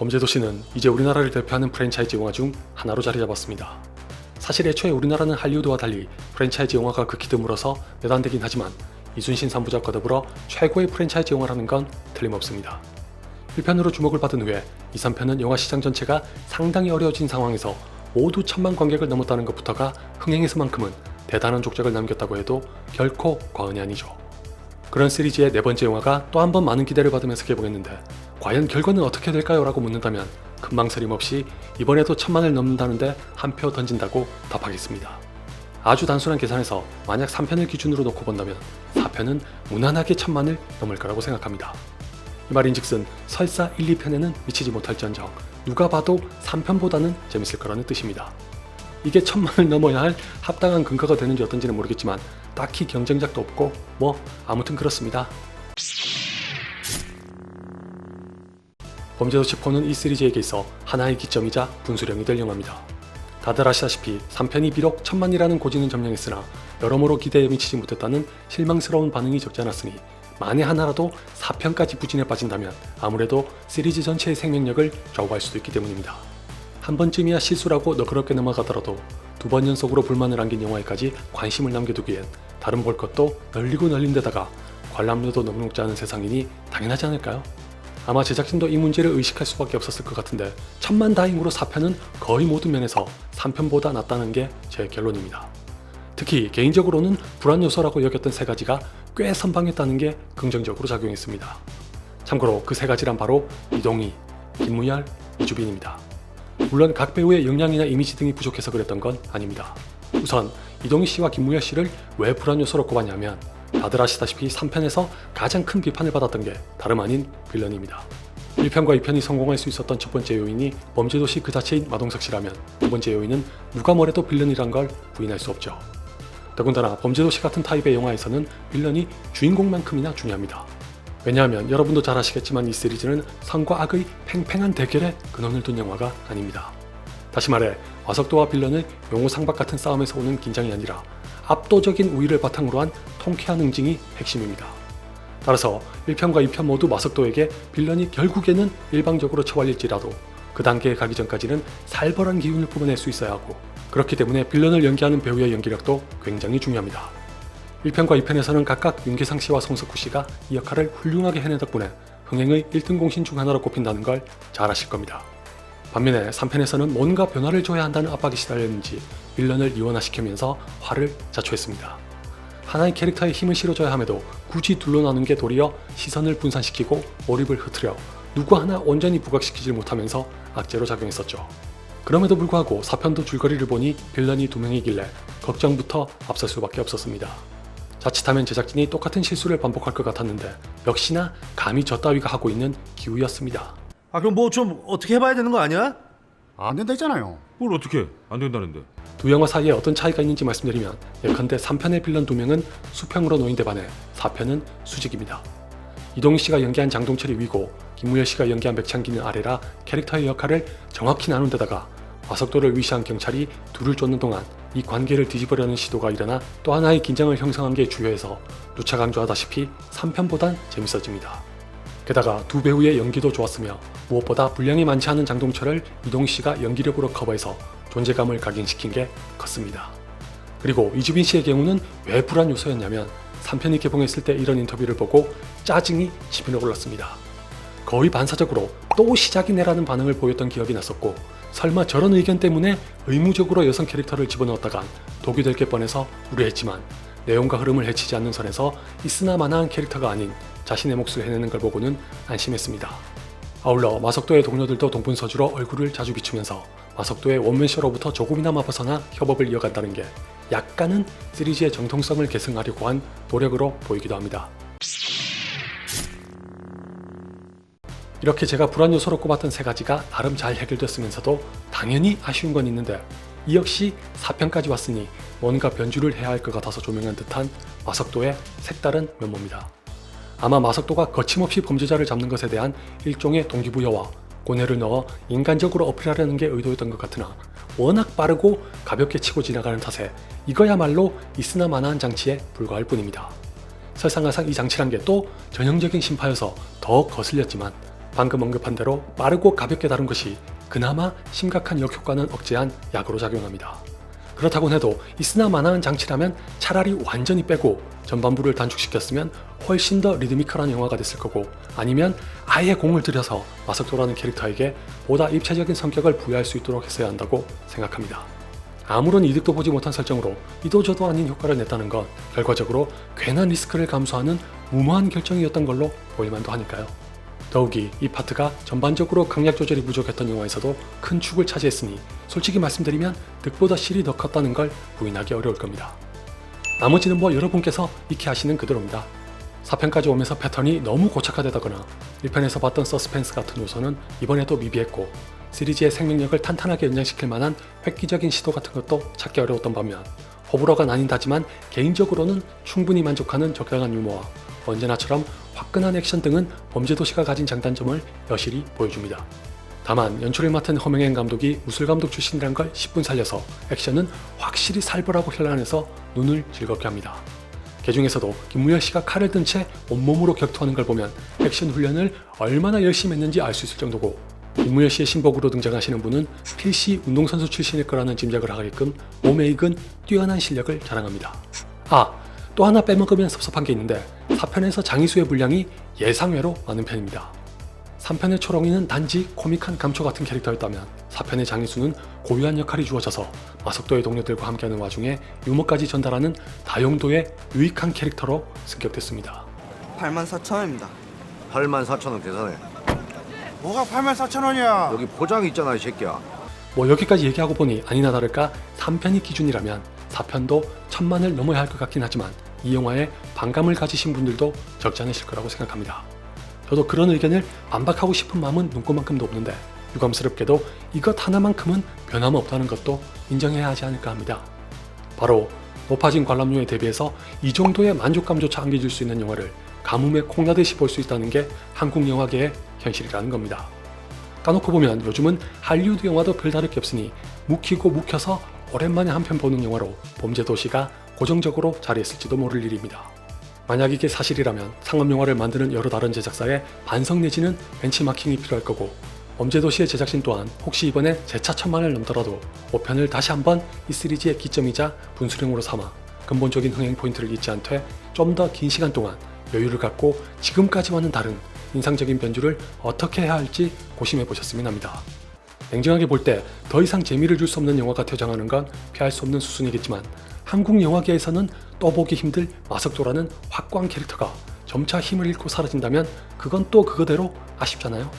범죄도시는 이제 우리나라를 대표하는 프랜차이즈 영화 중 하나로 자리 잡았습니다. 사실 애초에 우리나라는 할리우드와 달리 프랜차이즈 영화가 극히 드물어서 몇 안 되긴 하지만 이순신 3부작과 더불어 최고의 프랜차이즈 영화라는 건 틀림없습니다. 1편으로 주목을 받은 후에 2, 3편은 영화 시장 전체가 상당히 어려워진 상황에서 모두 1000만 관객을 넘었다는 것부터가 흥행에서만큼은 대단한 족적을 남겼다고 해도 결코 과언이 아니죠. 그런 시리즈의 네 번째 영화가 또 한 번 많은 기대를 받으면서 개봉했는데 과연 결과는 어떻게 될까요? 라고 묻는다면 금방스림 없이 이번에도 1000만을 넘는다는데 한 표 던진다고 답하겠습니다. 아주 단순한 계산에서 만약 3편을 기준으로 놓고 본다면 4편은 무난하게 1000만을 넘을 거라고 생각합니다. 이 말인즉슨 설사 1, 2편에는 미치지 못할지언정 누가 봐도 3편보다는 재밌을 거라는 뜻입니다. 이게 1000만을 넘어야 할 합당한 근거가 되는지 어떤지는 모르겠지만 딱히 경쟁작도 없고 아무튼 그렇습니다. 범죄도시 4는 이 시리즈에게 있어 하나의 기점이자 분수령이 될 영화입니다. 다들 아시다시피 3편이 비록 1000만이라는 고지는 점령했으나 여러모로 기대에 미치지 못했다는 실망스러운 반응이 적지 않았으니 만에 하나라도 4편까지 부진에 빠진다면 아무래도 시리즈 전체의 생명력을 좌우할 수도 있기 때문입니다. 한 번쯤이야 실수라고 너그럽게 넘어가더라도 2번 연속으로 불만을 안긴 영화에까지 관심을 남겨두기엔 다른 볼 것도 널리고 널린 데다가 관람료도 넉넉지 않은 세상이니 당연하지 않을까요? 아마 제작진도 이 문제를 의식할 수밖에 없었을 것 같은데 천만다행으로 4편은 거의 모든 면에서 3편보다 낫다는 게 제 결론입니다. 특히 개인적으로는 불안 요소라고 여겼던 세 가지가 꽤 선방했다는 게 긍정적으로 작용했습니다. 참고로 그 세 가지란 바로 이동희, 김무열, 이주빈입니다. 물론 각 배우의 역량이나 이미지 등이 부족해서 그랬던 건 아닙니다. 우선 이동희 씨와 김무열 씨를 왜 불안 요소로 꼽았냐면 다들 아시다시피 3편에서 가장 큰 비판을 받았던 게 다름 아닌 빌런입니다. 1편과 2편이 성공할 수 있었던 첫 번째 요인이 범죄도시 그 자체인 마동석 씨라면 두 번째 요인은 누가 뭐래도 빌런이란 걸 부인할 수 없죠. 더군다나 범죄도시 같은 타입의 영화에서는 빌런이 주인공만큼이나 중요합니다. 왜냐하면 여러분도 잘 아시겠지만 이 시리즈는 선과 악의 팽팽한 대결에 근원을 둔 영화가 아닙니다. 다시 말해 마석도와 빌런의 용호상박 같은 싸움에서 오는 긴장이 아니라 압도적인 우위를 바탕으로 한 통쾌한 응징이 핵심입니다. 따라서 1편과 2편 모두 마석도에게 빌런이 결국에는 일방적으로 처발릴지라도 그 단계에 가기 전까지는 살벌한 기운을 뿜어낼 수 있어야 하고 그렇기 때문에 빌런을 연기하는 배우의 연기력도 굉장히 중요합니다. 1편과 2편에서는 각각 윤계상 씨와 송석구 씨가 이 역할을 훌륭하게 해낸 덕분에 흥행의 1등 공신 중 하나로 꼽힌다는 걸 잘 아실 겁니다. 반면에 3편에서는 뭔가 변화를 줘야 한다는 압박이 시달렸는지 빌런을 이원화시키면서 화를 자초했습니다. 하나의 캐릭터에 힘을 실어줘야 함에도 굳이 둘러나는 게 도리어 시선을 분산시키고 몰입을 흐트려 누구 하나 온전히 부각시키질 못하면서 악재로 작용했었죠. 그럼에도 불구하고 4편도 줄거리를 보니 빌런이 2명이길래 걱정부터 앞설 수밖에 없었습니다. 자칫하면 제작진이 똑같은 실수를 반복할 것 같았는데 역시나 감히 저 따위가 하고 있는 기우였습니다. 그럼 뭐 좀 어떻게 해봐야 되는 거 아니야? 안 된다 했잖아요. 뭘 어떻게 안 된다는데? 두 영화 사이에 어떤 차이가 있는지 말씀드리면 예컨대 3편의 빌런 2명은 수평으로 놓인 데 반해 4편은 수직입니다. 이동희 씨가 연기한 장동철이 위고 김무열 씨가 연기한 백창기는 아래라 캐릭터의 역할을 정확히 나눈 데다가 마석도를 위시한 경찰이 둘을 쫓는 동안 이 관계를 뒤집으려는 시도가 일어나 또 하나의 긴장을 형성한 게 주요해서 누차 강조하다시피 3편보단 재밌어집니다. 게다가 두 배우의 연기도 좋았으며 무엇보다 분량이 많지 않은 장동철을 이동희 씨가 연기력으로 커버해서 존재감을 각인시킨 게 컸습니다. 그리고 이주빈 씨의 경우는 왜 불안 요소였냐면 3편이 개봉했을 때 이런 인터뷰를 보고 짜증이 치밀어 올랐습니다. 거의 반사적으로 또 시작이네라는 반응을 보였던 기억이 났었고 설마 저런 의견 때문에 의무적으로 여성 캐릭터를 집어넣었다간 독이 될 게 뻔해서 우려했지만 내용과 흐름을 해치지 않는 선에서 있으나 마나한 캐릭터가 아닌 자신의 몫을 해내는 걸 보고는 안심했습니다. 아울러 마석도의 동료들도 동분서주로 얼굴을 자주 비추면서 마석도의 원맨쇼로부터 조금이나마 벗어나 협업을 이어간다는 게 약간은 시리즈의 정통성을 계승하려고 한 노력으로 보이기도 합니다. 이렇게 제가 불안 요소로 꼽았던 세 가지가 나름 잘 해결됐으면서도 당연히 아쉬운 건 있는데 이 역시 4편까지 왔으니 뭔가 변주를 해야 할 것 같아서 조명한 듯한 마석도의 색다른 면모입니다. 아마 마석도가 거침없이 범죄자를 잡는 것에 대한 일종의 동기부여와 고뇌를 넣어 인간적으로 어필하려는 게 의도였던 것 같으나 워낙 빠르고 가볍게 치고 지나가는 탓에 이거야말로 있으나 마나한 장치에 불과할 뿐입니다. 설상가상 이 장치란 게 또 전형적인 심파여서 더 거슬렸지만 방금 언급한 대로 빠르고 가볍게 다룬 것이 그나마 심각한 역효과는 억제한 약으로 작용합니다. 그렇다고 해도 있으나 마나한 장치라면 차라리 완전히 빼고 전반부를 단축시켰으면 훨씬 더 리드미컬한 영화가 됐을 거고, 아니면 아예 공을 들여서 마석도라는 캐릭터에게 보다 입체적인 성격을 부여할 수 있도록 했어야 한다고 생각합니다. 아무런 이득도 보지 못한 설정으로 이도저도 아닌 효과를 냈다는 건 결과적으로 괜한 리스크를 감수하는 무모한 결정이었던 걸로 보일만도 하니까요. 더욱이 이 파트가 전반적으로 강약 조절이 부족했던 영화에서도 큰 축을 차지했으니 솔직히 말씀드리면 득보다 실이 더 컸다는 걸 부인하기 어려울 겁니다. 나머지는 뭐 여러분께서 익히 아시는 그대로입니다. 4편까지 오면서 패턴이 너무 고착화되다거나 1편에서 봤던 서스펜스 같은 요소는 이번에도 미비했고, 시리즈의 생명력을 탄탄하게 연장시킬 만한 획기적인 시도 같은 것도 찾기 어려웠던 반면, 호불호가 나뉜다지만 개인적으로는 충분히 만족하는 적당한 유머와 언제나처럼 화끈한 액션 등은 범죄도시가 가진 장단점을 여실히 보여줍니다. 다만 연출을 맡은 허명행 감독이 무술감독 출신이란 걸 10분 살려서 액션은 확실히 살벌하고 현란해서 눈을 즐겁게 합니다. 그 중에서도 김무열 씨가 칼을 든 채 온몸으로 격투하는 걸 보면 액션 훈련을 얼마나 열심히 했는지 알 수 있을 정도고, 김무열 씨의 신복으로 등장하시는 분은 필시 운동선수 출신일 거라는 짐작을 하게끔 몸에 익은 뛰어난 실력을 자랑합니다. 또 하나 빼먹으면 섭섭한 게 있는데 4편에서 장이수의 분량이 예상외로 많은 편입니다. 3편의 초롱이는 단지 코믹한 감초 같은 캐릭터였다면 4편의 장이수는 고유한 역할이 주어져서 마석도의 동료들과 함께하는 와중에 유머까지 전달하는 다용도의 유익한 캐릭터로 승격됐습니다. 84,000원입니다. 84,000원 계산해. 뭐가 84,000원이야? 여기 포장 있잖아, 이 새끼야. 뭐 여기까지 얘기하고 보니 아니나 다를까 3편이 기준이라면 4편도 1000만을 넘어야 할 것 같긴 하지만 이 영화에 반감을 가지신 분들도 적지 않으실 거라고 생각합니다. 저도 그런 의견을 반박하고 싶은 마음은 눈꼽만큼도 없는데 유감스럽게도 이것 하나만큼은 변함없다는 것도 인정해야 하지 않을까 합니다. 바로 높아진 관람료에 대비해서 이 정도의 만족감조차 안겨줄 수 있는 영화를 가뭄에 콩나듯이 볼 수 있다는 게 한국 영화계의 현실이라는 겁니다. 까놓고 보면 요즘은 할리우드 영화도 별다를 게 없으니 묵히고 묵혀서 오랜만에 한 편 보는 영화로 범죄도시가 고정적으로 자리했을지도 모를 일입니다. 만약 이게 사실이라면 상업영화를 만드는 여러 다른 제작사의 반성 내지는 벤치마킹이 필요할 거고, 범죄도시의 제작진 또한 혹시 이번에 재차 1000만을 넘더라도 5편을 다시 한번 이 시리즈의 기점이자 분수령으로 삼아 근본적인 흥행 포인트를 잊지 않되 좀 더 긴 시간 동안 여유를 갖고 지금까지와는 다른 인상적인 변주를 어떻게 해야 할지 고심해 보셨으면 합니다. 냉정하게 볼 때 더 이상 재미를 줄 수 없는 영화가 퇴장하는 건 피할 수 없는 수순이겠지만, 한국 영화계에서는 또 보기 힘들 마석도라는 확고한 캐릭터가 점차 힘을 잃고 사라진다면 그건 또 그거대로 아쉽잖아요.